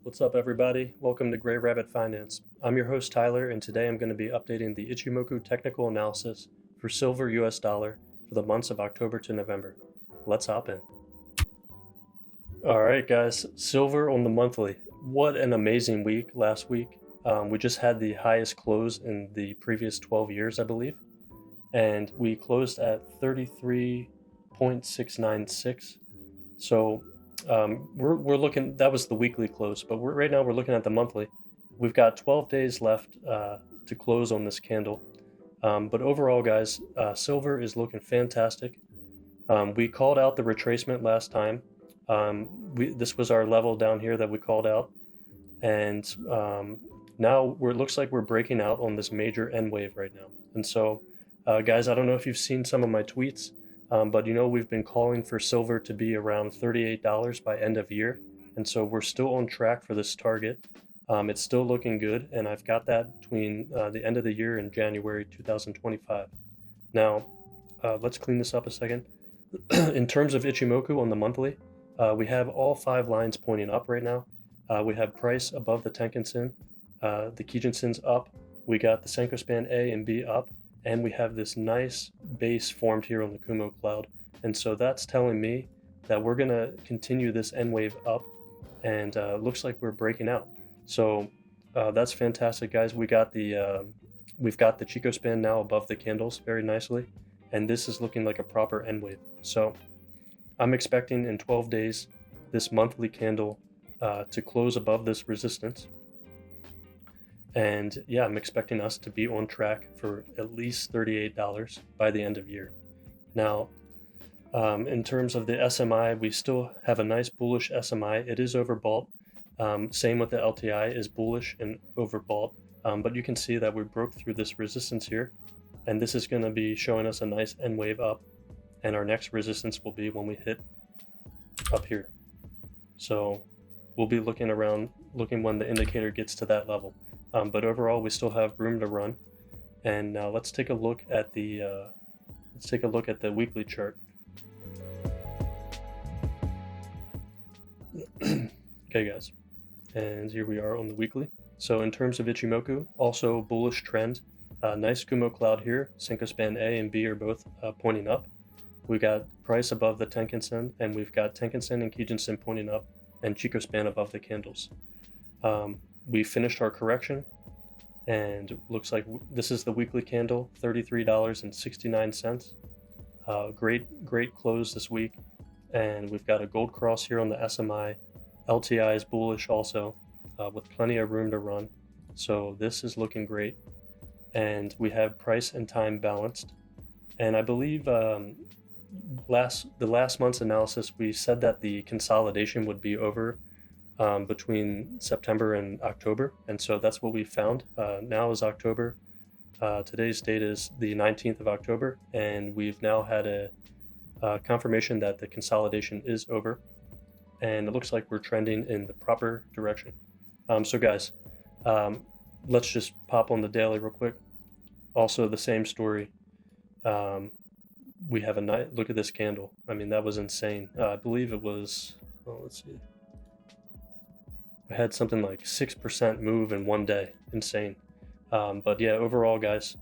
What's up, everybody? Welcome to Gray Rabbit Finance. I'm your host, Tyler, and today I'm going to be updating the Ichimoku technical analysis for silver US dollar for the months of October to November. Let's hop in. All right, guys, silver on the monthly. What an amazing week last week. We just had the highest close in the previous 12 years, I believe, and we closed at 33.696. So we're looking. That was the weekly close, but right now we're looking at the monthly. We've got 12 days left to close on this candle. But overall, guys, silver is looking fantastic. We called out the retracement last time. This was our level down here that we called out, and now it looks like we're breaking out on this major N wave right now. And so, guys, I don't know if you've seen some of my tweets. But we've been calling for silver to be around $38 by end of year. And so we're still on track for this target. It's still looking good. And I've got that between the end of the year and January 2025. Now, let's clean this up a second. In terms of Ichimoku on the monthly, we have all 5 lines pointing up right now. We have price above the Tenkan-sen. The Kijun-sen's up. We got the Senko Span A and B up. And we have this nice base formed here on the Kumo Cloud. And so that's telling me that we're going to continue this N wave up, and looks like we're breaking out. So that's fantastic, guys. We've got the Chico Span now above the candles very nicely, and this is looking like a proper N wave. So I'm expecting in 12 days this monthly candle to close above this resistance. And yeah, I'm expecting us to be on track for at least $38 by the end of year. Now, in terms of the SMI, we still have a nice bullish SMI. It is overbought. Same with the LTI is bullish and overbought. But you can see that we broke through this resistance here. And this is going to be showing us a nice N wave up. And our next resistance will be when we hit up here. So we'll be looking when the indicator gets to that level. But overall, we still have room to run. And now let's take a look at the weekly chart. Okay, guys, and here we are on the weekly. So in terms of Ichimoku, also bullish trend. Nice Kumo Cloud here. Senko Span A and B are both pointing up. We got price above the Tenkan-sen, and we've got Tenkan-sen and Kijun-sen pointing up, and Chico Span above the candles. We finished our correction, and looks like this is the weekly candle, $33.69. Great close this week, and we've got a gold cross here on the SMI. LTI is bullish also, with plenty of room to run. So this is looking great, and we have price and time balanced. And I believe the last month's analysis, we said that the consolidation would be over between September and October, and so that's what we found. Now is October. Today's date is the 19th of October, and we've now had a confirmation that the consolidation is over, and it looks like we're trending in the proper direction. So guys, let's just pop on the daily real quick. Also the same story. We have a nice look at this candle. I mean, that was insane. I believe it was, let's see. We had something like 6% move in one day. Insane. But yeah, overall, guys,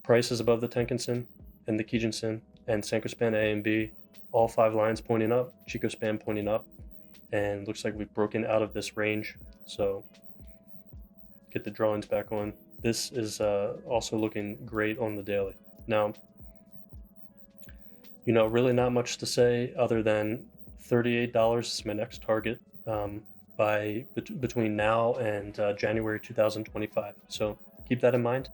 price is above the Tenkan-sen and the Kijun-sen and Senko Span A and B. All 5 lines pointing up, Chico Span pointing up, and looks like we've broken out of this range. So get the drawings back on. This is also looking great on the daily. Now, really not much to say other than $38 is my next target. Between now and January 2025. So keep that in mind.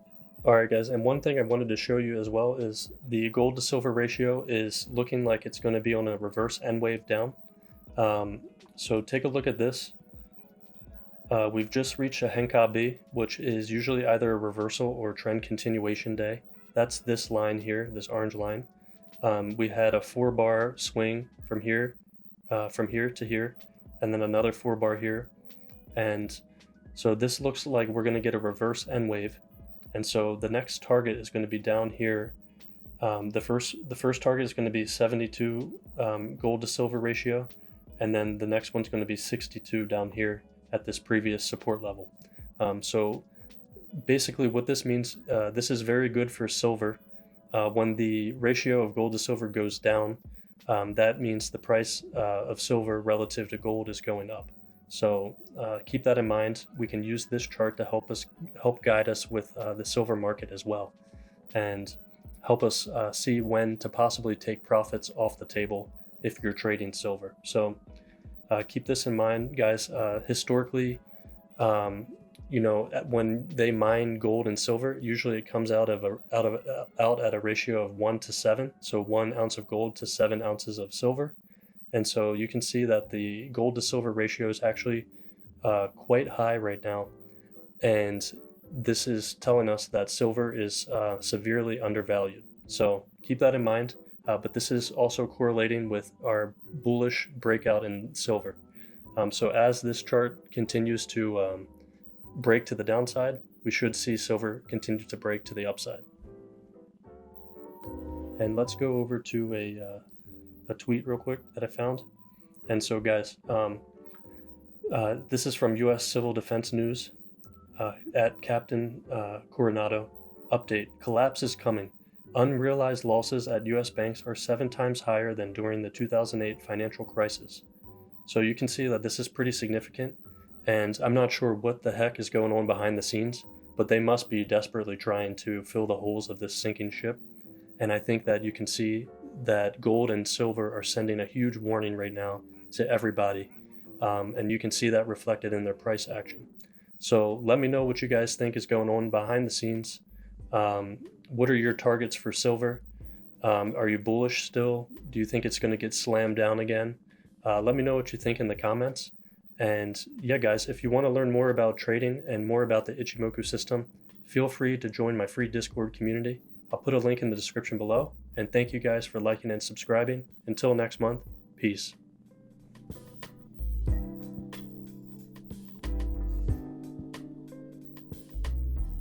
All right, guys. And one thing I wanted to show you as well is the gold to silver ratio is looking like it's going to be on a reverse N wave down. So take a look at this. We've just reached a Henkabi, which is usually either a reversal or trend continuation day. That's this line here, this orange line. We had a 4-bar swing from here to here, and then another 4-bar here. And so this looks like we're going to get a reverse N wave. And so the next target is going to be down here. The first target is going to be 72 gold to silver ratio. and then the next one's going to be 62 down here at this previous support level. So basically what this means, this is very good for silver. When the ratio of gold to silver goes down, that means the price of silver relative to gold is going up. So keep that in mind. We can use this chart to help guide us with the silver market as well, and help us see when to possibly take profits off the table if you're trading silver. So keep this in mind, guys. Historically, when they mine gold and silver, usually it comes out at a ratio of 1 to 7. So 1 ounce of gold to 7 ounces of silver. And so you can see that the gold to silver ratio is actually quite high right now. And this is telling us that silver is severely undervalued. So keep that in mind. But this is also correlating with our bullish breakout in silver. So as this chart continues to break to the downside, we should see silver continue to break to the upside. And let's go over to a tweet real quick that I found. And so guys, this is from US Civil Defense News at Captain Coronado. Update: collapse is coming. Unrealized losses at US banks are 7 times higher than during the 2008 financial crisis. So you can see that this is pretty significant, and I'm not sure what the heck is going on behind the scenes, but they must be desperately trying to fill the holes of this sinking ship. And I think that you can see that gold and silver are sending a huge warning right now to everybody, and you can see that reflected in their price action. So let me know what you guys think is going on behind the scenes. What are your targets for silver? Are you bullish still? Do you think it's going to get slammed down again? Let me know what you think in the comments. And yeah, guys, if you want to learn more about trading and more about the Ichimoku system, feel free to join my free Discord community. I'll put a link in the description below. And thank you guys for liking and subscribing. Until next month, peace.